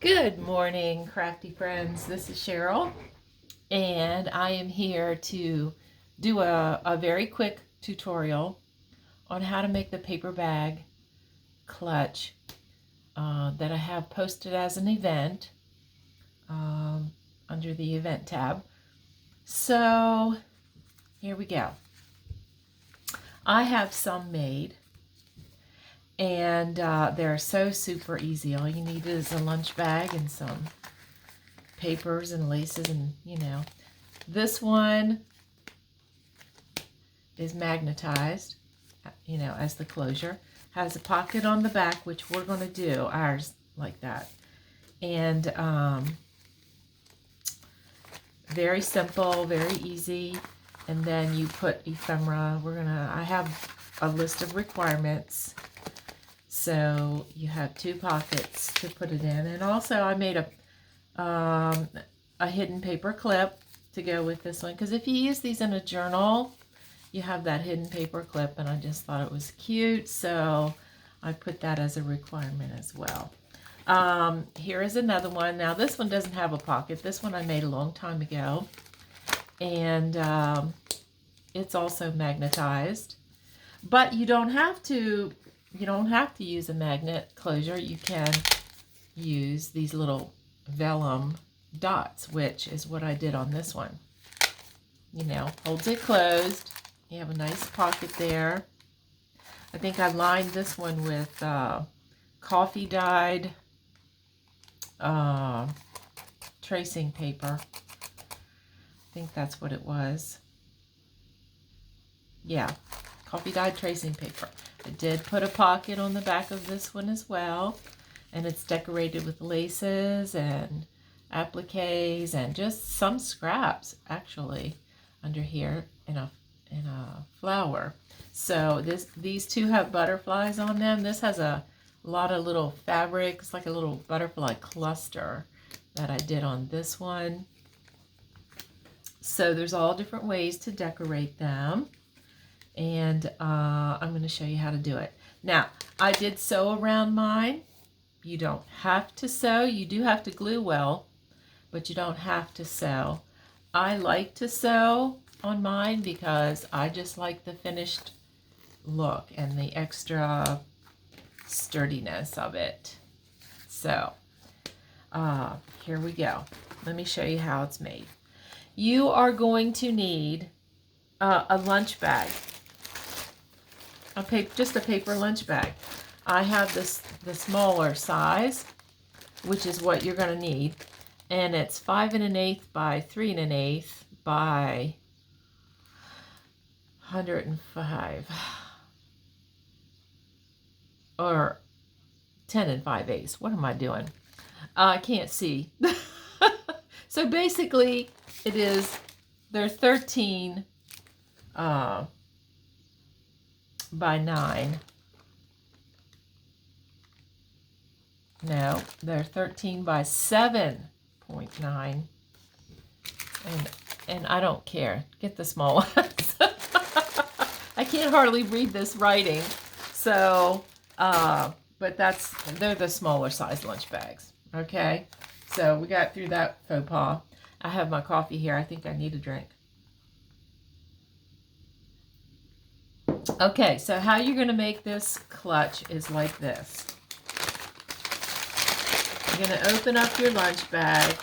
Good morning, crafty friends. This is Cheryl, and I am here to do a very quick tutorial on how to make the paper bag clutch that I have posted as an event under the event tab. So here we go. I have some made, and they're so super easy. All you need is a lunch bag and some papers and laces, and this one is magnetized, as the closure. Has a pocket on the back, which we're going to do ours like that. And very simple, very easy. And then you put ephemera. I have a list of requirements. So you have 2 pockets to put it in. And also I made a hidden paper clip to go with this one, because if you use these in a journal, you have that hidden paper clip, and I just thought it was cute, so I put that as a requirement as well. Here is another one. Now this one doesn't have a pocket. This one I made a long time ago, and it's also magnetized, but you don't have to use a magnet closure. You can use these little vellum dots, which is what I did on this one. Holds it closed. You have a nice pocket there. I think I lined this one with coffee dyed tracing paper. I think that's what it was. Yeah, coffee dyed tracing paper. I did put a pocket on the back of this one as well, and it's decorated with laces and appliques and just some scraps actually under here in a flower. So these 2 have butterflies on them. This has a lot of little fabric. It's like a little butterfly cluster that I did on this one. So there's all different ways to decorate them, and I'm going to show you how to do it. Now I did sew around mine. You don't have to sew. You do have to glue well, but you don't have to sew. I like to sew on mine because I just like the finished look and the extra sturdiness of it. So here we go. Let me show you how it's made. You are going to need a lunch bag, just a paper lunch bag. I have the smaller size, which is what you're going to need, and it's 5 1/8 by 3 1/8 by 105, or 10 5/8. What am I doing? I can't see. So basically, they're 13 by 9. No, they're 13 by 7.9. And I don't care. Get the small ones. I can't hardly read this writing. So, but they're the smaller size lunch bags. Okay? So we got through that faux pas. I have my coffee here. I think I need a drink. Okay, so how you're going to make this clutch is like this. You're going to open up your lunch bag,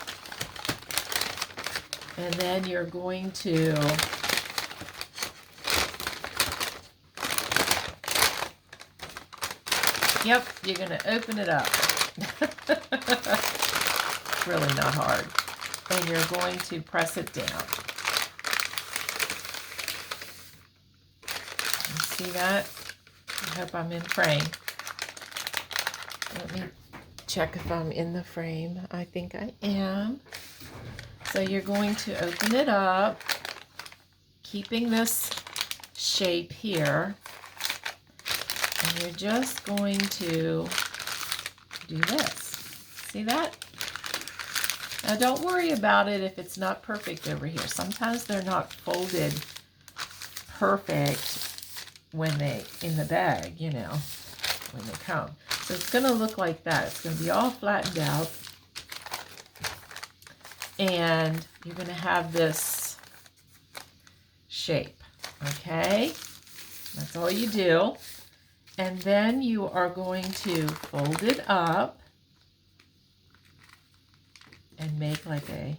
and then you're going to you're going to open it up. It's really not hard. And you're going to press it down. You see that? I hope I'm in frame. Let me check if I'm in the frame. I think I am. So you're going to open it up, keeping this shape here, and you're just going to do this. See that? Now don't worry about it if it's not perfect over here. Sometimes they're not folded perfect when they in the bag, when they come. So it's going to look like that. It's going to be all flattened out. And you're going to have this shape, okay? That's all you do. And then you are going to fold it up and make like a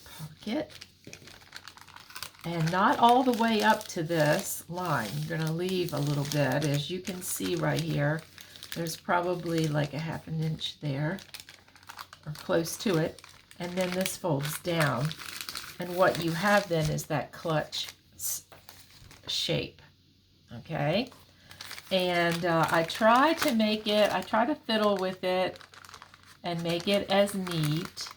pocket. And not all the way up to this line. You're going to leave a little bit. As you can see right here, there's probably like a ½ inch there, or close to it. And then this folds down. And what you have then is that clutch shape. Okay? And I try to fiddle with it and make it as neat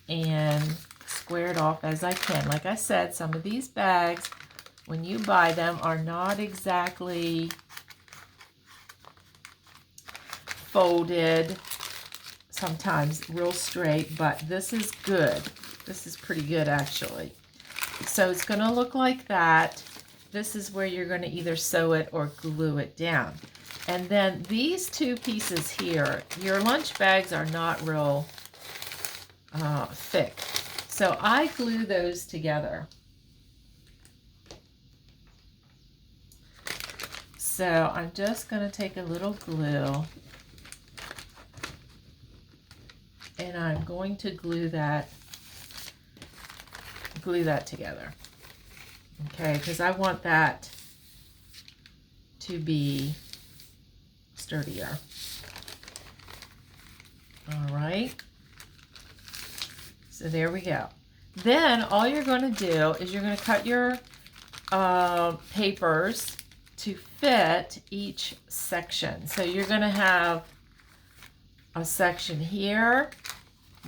and squared off as I can. Like I said, some of these bags, when you buy them, are not exactly folded, sometimes real straight, but this is good. This is pretty good, actually. So it's going to look like that. This is where you're going to either sew it or glue it down. And then these two pieces here, your lunch bags are not real thick. So I glue those together. So I'm just going to take a little glue and I'm going to glue that together. Okay, because I want that to be sturdier. All right. So there we go. Then all you're going to do is you're going to cut your papers to fit each section. So you're going to have a section here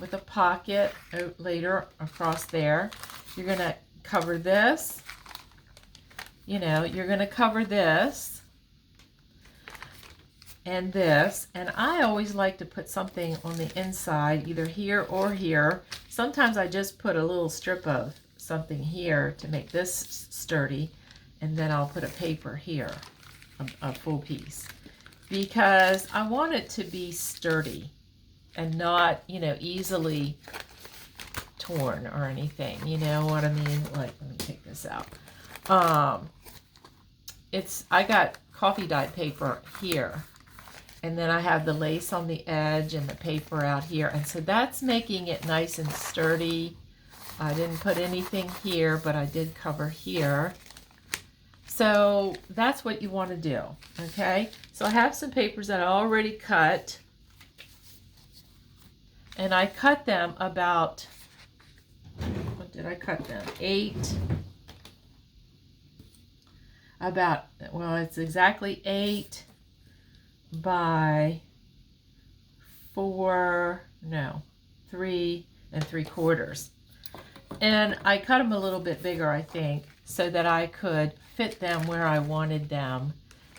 with a pocket later across there. You're going to cover this. You know, you're going to cover this and this, and I always like to put something on the inside, either here or here. Sometimes I just put a little strip of something here to make this sturdy, and then I'll put a paper here, a full piece, because I want it to be sturdy and not, you know, easily torn or anything. You know what I mean? Like, let me take this out. I got coffee dyed paper here. And then I have the lace on the edge and the paper out here. And so that's making it nice and sturdy. I didn't put anything here, but I did cover here. So that's what you want to do, okay? So I have some papers that I already cut. And I cut them about, what did I cut them? 8. Well, it's exactly 8 by 3 3/4. And I cut them a little bit bigger, I think, so that I could fit them where I wanted them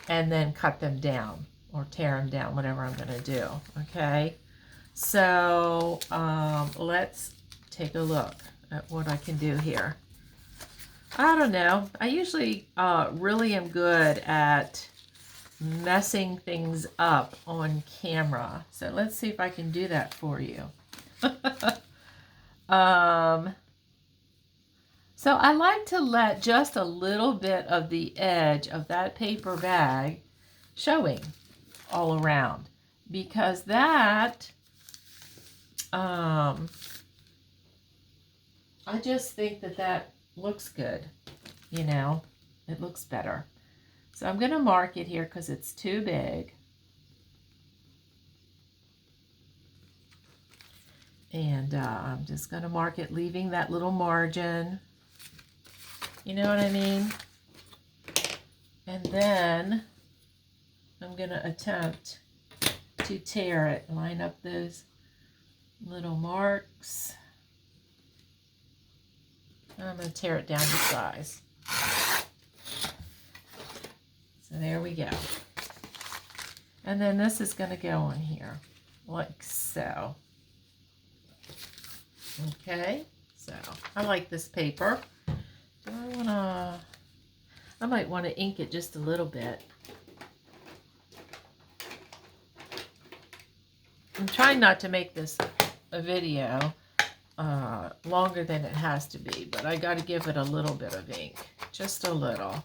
and then cut them down or tear them down, whatever I'm going to do. Okay, so let's take a look at what I can do here. I don't know. I usually really am good at messing things up on camera. So let's see if I can do that for you. So I like to let just a little bit of the edge of that paper bag showing all around, because that, I just think that looks good. You know, it looks better. So I'm going to mark it here because it's too big. And I'm just going to mark it, leaving that little margin. You know what I mean? And then I'm going to attempt to tear it. Line up those little marks. I'm going to tear it down to size. So there we go. And then this is going to go on here, like so. Okay, so I like this paper. Do I want to, I might want to ink it just a little bit. I'm trying not to make this a video longer than it has to be, but I got to give it a little bit of ink, just a little,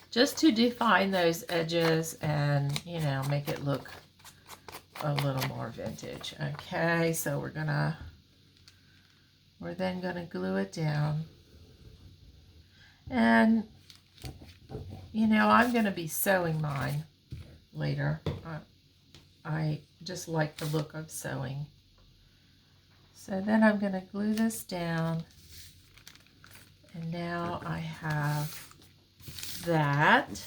just to define those edges and, you know, make it look a little more vintage. Okay, so we're then gonna glue it down. And, you know, I'm gonna be sewing mine later. I just like the look of sewing. So then I'm gonna glue this down. And now I have that.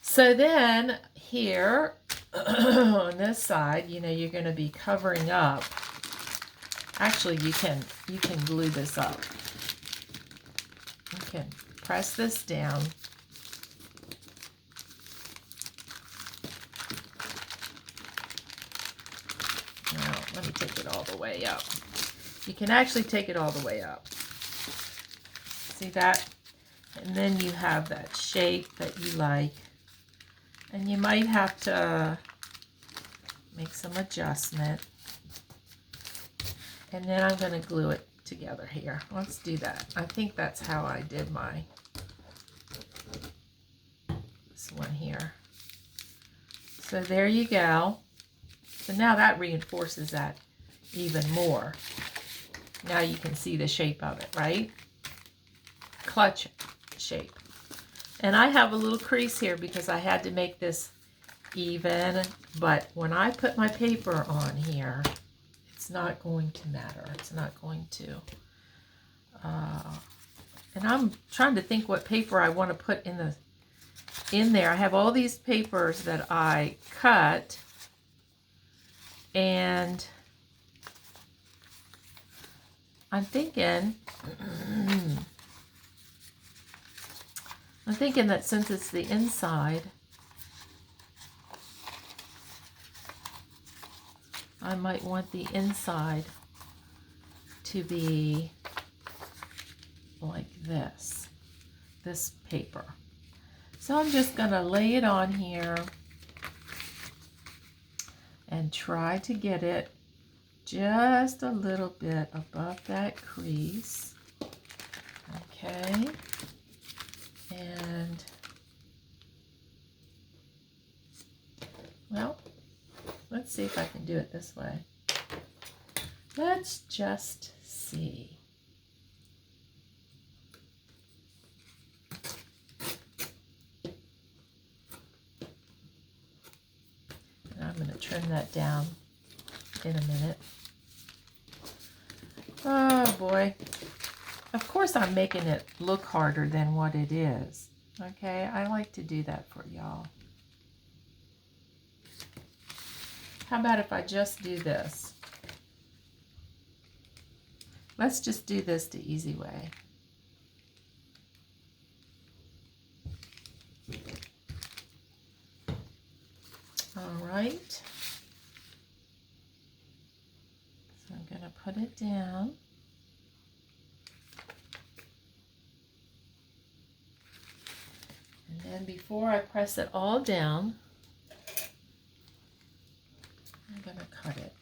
So then here on this side, you know, you're going to be covering up. Actually, you can glue this up. You can press this down. Now, let me take it all the way up. You can actually take it all the way up. See that? And then you have that shape that you like. And you might have to make some adjustment. And then I'm going to glue it together here. Let's do that. I think that's how I did this one here. So there you go. So now that reinforces that even more. Now you can see the shape of it, right? Clutch shape. And I have a little crease here because I had to make this even, but when I put my paper on here, it's not going to matter. It's not going to. And I'm trying to think what paper I want to put in there. I have all these papers that I cut, and I'm thinking that since it's the inside, I might want the inside to be like this paper. So I'm just going to lay it on here and try to get it just a little bit above that crease. Okay. And, well, let's see if I can do it this way. Let's just see. And I'm going to trim that down in a minute. Oh boy. Of course I'm making it look harder than what it is. Okay, I like to do that for y'all. How about if I just do this? Let's just do this the easy way. All right. So I'm going to put it down. And then before I press it all down, I'm going to cut it.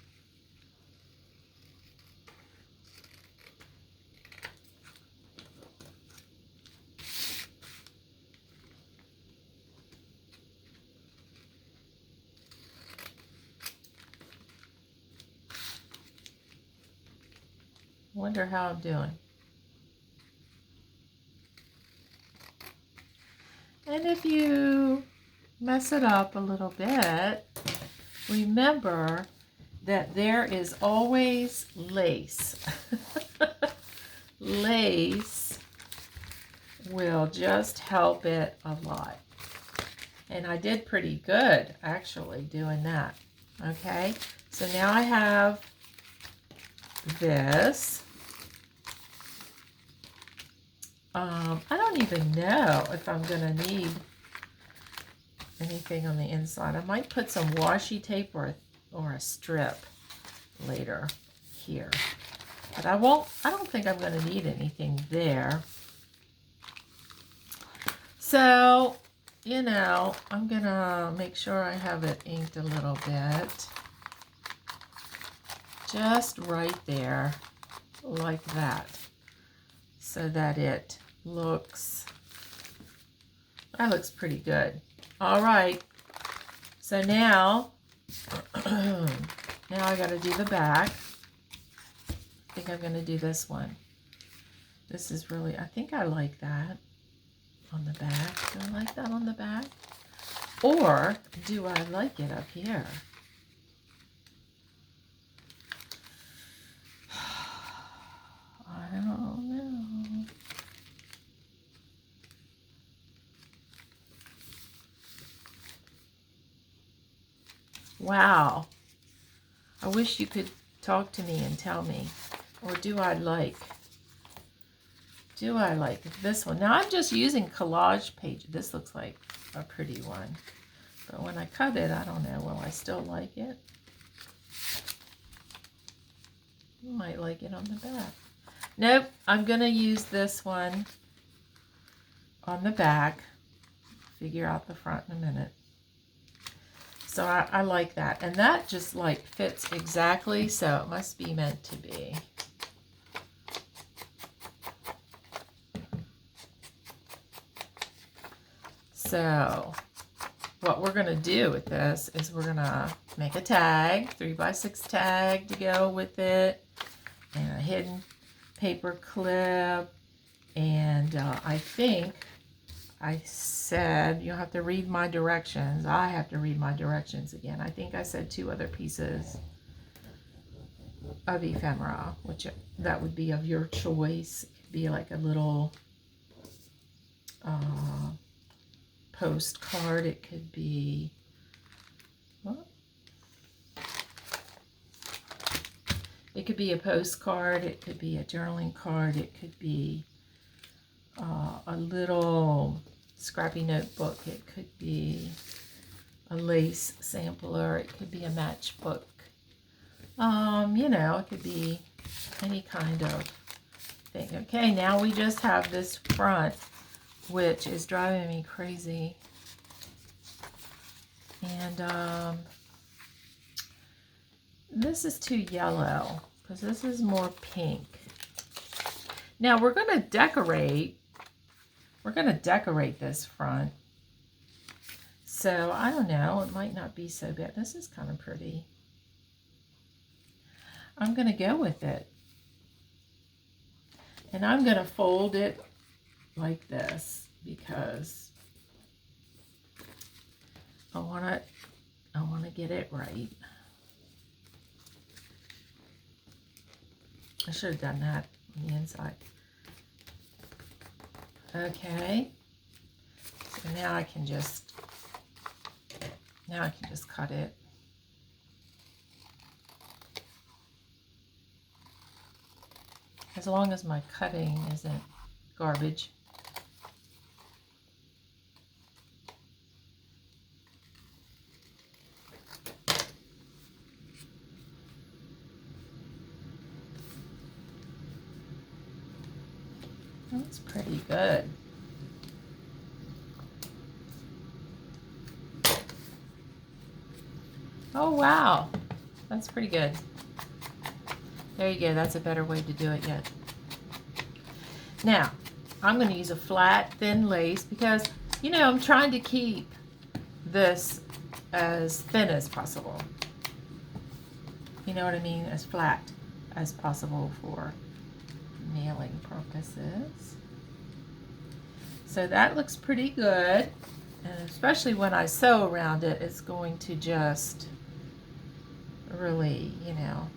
Wonder how I'm doing. And if you mess it up a little bit, remember that there is always lace. Lace will just help it a lot. And I did pretty good, actually, doing that. Okay, so now I have this. I don't even know if I'm going to need anything on the inside. I might put some washi tape or a strip later here. But I don't think I'm going to need anything there. So you know, I'm gonna make sure I have it inked a little bit. Just right there, like that, so that it looks, that looks pretty good. All right, so now, now I gotta do the back. I think I'm gonna do this one. This is really, I think I like that on the back. Do I like that on the back? Or do I like it up here? I don't know. Wow. I wish you could talk to me and tell me. Or do I like this one? Now I'm just using collage page. This looks like a pretty one. But when I cut it, I don't know. Will I still like it? You might like it on the back. Nope, I'm going to use this one on the back. Figure out the front in a minute. So I like that. And that just like fits exactly, so it must be meant to be. So what we're going to do with this is we're going to make a tag, 3x6 tag to go with it, and a hidden paper clip. And I think I said you'll have to read my directions. I have to read my directions again. I think I said 2 other pieces of ephemera, which that would be of your choice. It could be like a little postcard. It could be, what? It could be a postcard. It could be a journaling card. It could be a little scrappy notebook. It could be a lace sampler. It could be a matchbook. You know, it could be any kind of thing. Okay, now we just have this front, which is driving me crazy. And this is too yellow because this is more pink. Now we're going to decorate. We're going to decorate this front. So I don't know. It might not be so bad. This is kind of pretty. I'm going to go with it. And I'm going to fold it like this because I want to get it right. I should have done that on the inside. Okay. So now I can just cut it. As long as my cutting isn't garbage. That's pretty good. Oh, wow. That's pretty good. There you go. That's a better way to do it yet. Now, I'm going to use a flat, thin lace because, you know, I'm trying to keep this as thin as possible. You know what I mean? As flat as possible for mailing purposes. So that looks pretty good. And especially when I sew around it, it's going to just really, you know,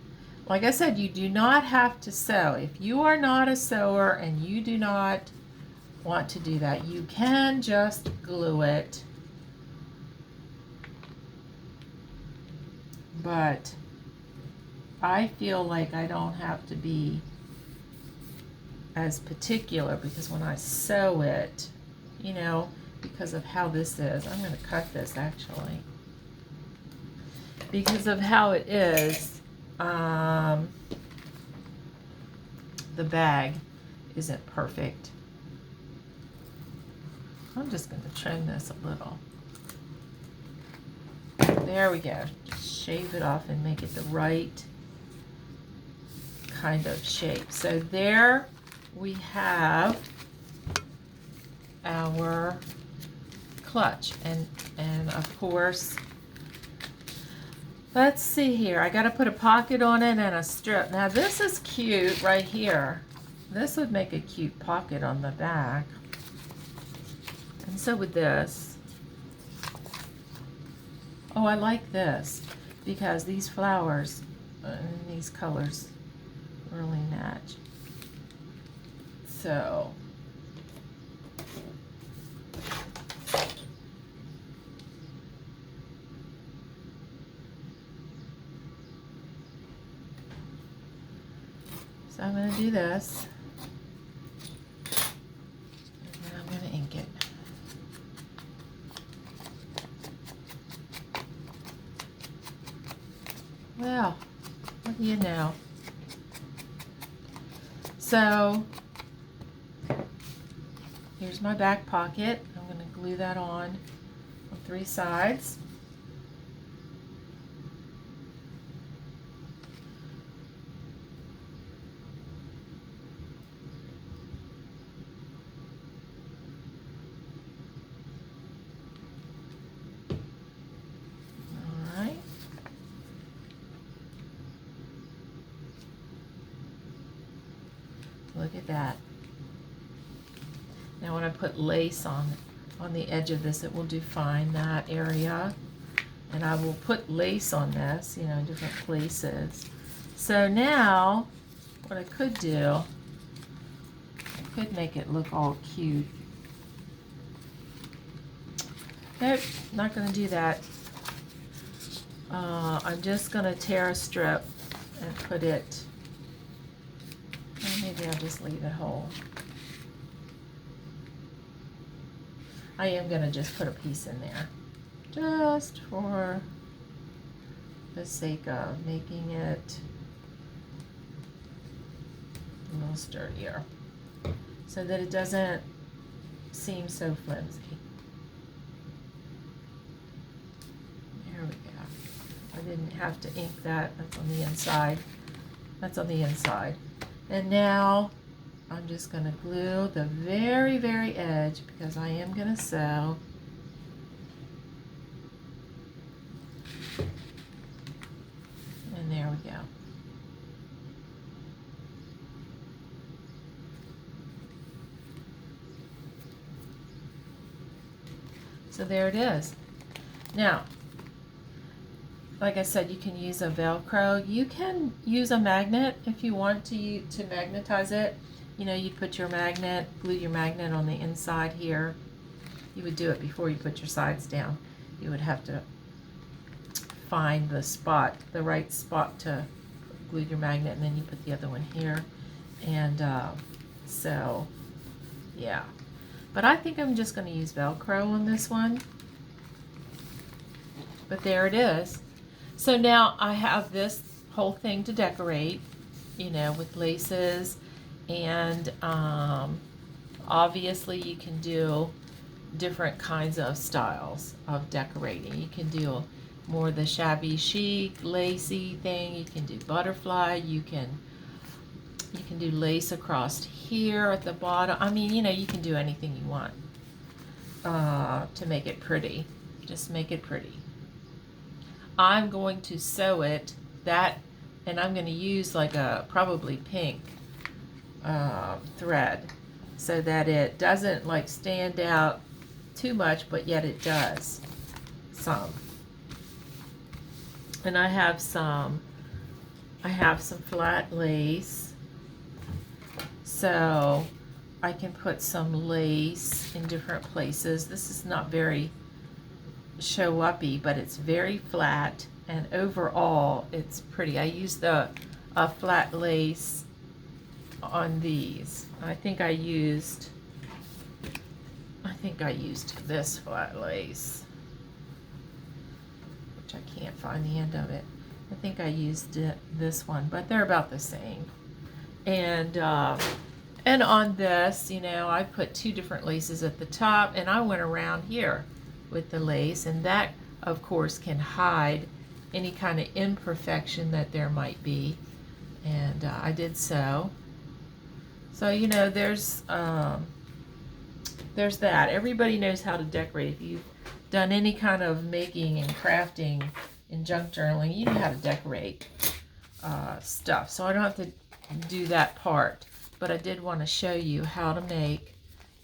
like I said, you do not have to sew. If you are not a sewer and you do not want to do that, you can just glue it. But I feel like I don't have to be as particular because when I sew it, you know, because of how this is, I'm going to cut this actually. Because of how it is, the bag isn't perfect. I'm just going to trim this a little. There we go. Just shave it off and make it the right kind of shape. So there we have our clutch, and of course, let's see here. I got to put a pocket on it and a strip. Now this is cute right here. This would make a cute pocket on the back, and so would this. Oh, I like this because these flowers and these colors really match. So I'm going to do this, and then I'm going to ink it. Well, what do you know? So here's my back pocket. I'm going to glue that on 3 sides. All right. Look at that. Now when I put lace on the edge of this, it will define that area. And I will put lace on this, you know, in different places. So now, what I could do, I could make it look all cute. Nope, not going to do that. I'm just going to tear a strip and put it, well, maybe I'll just leave it whole. I am going to just put a piece in there, just for the sake of making it a little sturdier, so that it doesn't seem so flimsy. There we go. I didn't have to ink that. That's on the inside. That's on the inside. And now I'm just going to glue the very, very edge, because I am going to sew. And there we go. So there it is. Now, like I said, you can use a Velcro. You can use a magnet if you want to magnetize it. You know, you put your magnet, glue your magnet on the inside here. You would do it before you put your sides down. You would have to find the spot, the right spot to glue your magnet, and then you put the other one here. And so, yeah. But I think I'm just going to use Velcro on this one. But there it is. So now I have this whole thing to decorate, you know, with laces, and obviously you can do different kinds of styles of decorating. You can do more the shabby chic, lacy thing. You can do butterfly. You can do lace across here at the bottom. I mean, you know, you can do anything you want to make it pretty. Just make it pretty. I'm going to sew it, and I'm going to use like a probably pink thread, so that it doesn't like stand out too much, but yet it does some. And I have some flat lace, so I can put some lace in different places. This is not very show-uppy, but it's very flat, and overall it's pretty. I used a flat lace on these. I think I used this flat lace, which I can't find the end of it. I think I used this one, but they're about the same. And And on this, you know, I put 2 different laces at the top, and I went around here with the lace, and that, of course, can hide any kind of imperfection that there might be. And I did so. So, you know, there's that. Everybody knows how to decorate. If you've done any kind of making and crafting in junk journaling, you know how to decorate stuff. So I don't have to do that part. But I did want to show you how to make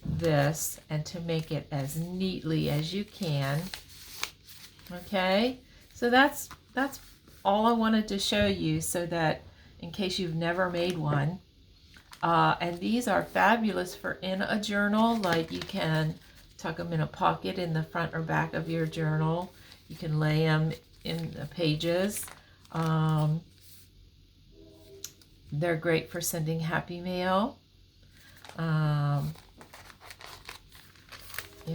this and to make it as neatly as you can. Okay, so that's all I wanted to show you, so that in case you've never made one. And these are fabulous for in a journal. Like, you can tuck them in a pocket in the front or back of your journal. You can lay them in the pages. They're great for sending Happy Mail. You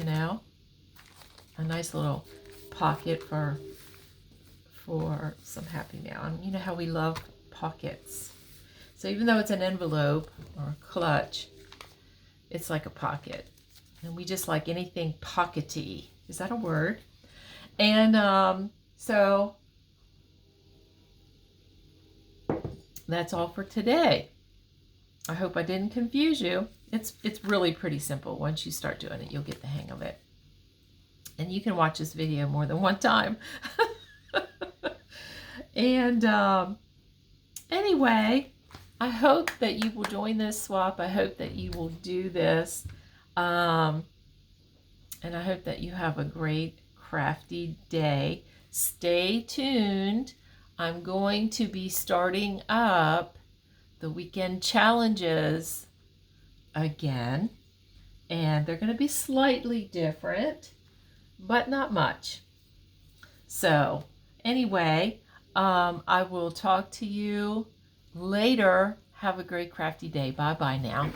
know, a nice little pocket for some Happy Mail. And you know how we love pockets. So even though it's an envelope or a clutch, it's like a pocket. And we just like anything pockety. Is that a word? And so that's all for today. I hope I didn't confuse you. It's really pretty simple. Once you start doing it, you'll get the hang of it. And you can watch this video more than one time. And anyway, I hope that you will join this swap. I hope that you will do this. And I hope that you have a great crafty day. Stay tuned. I'm going to be starting up the weekend challenges again. And they're going to be slightly different, but not much. So anyway, I will talk to you later. Have a great crafty day. Bye-bye now.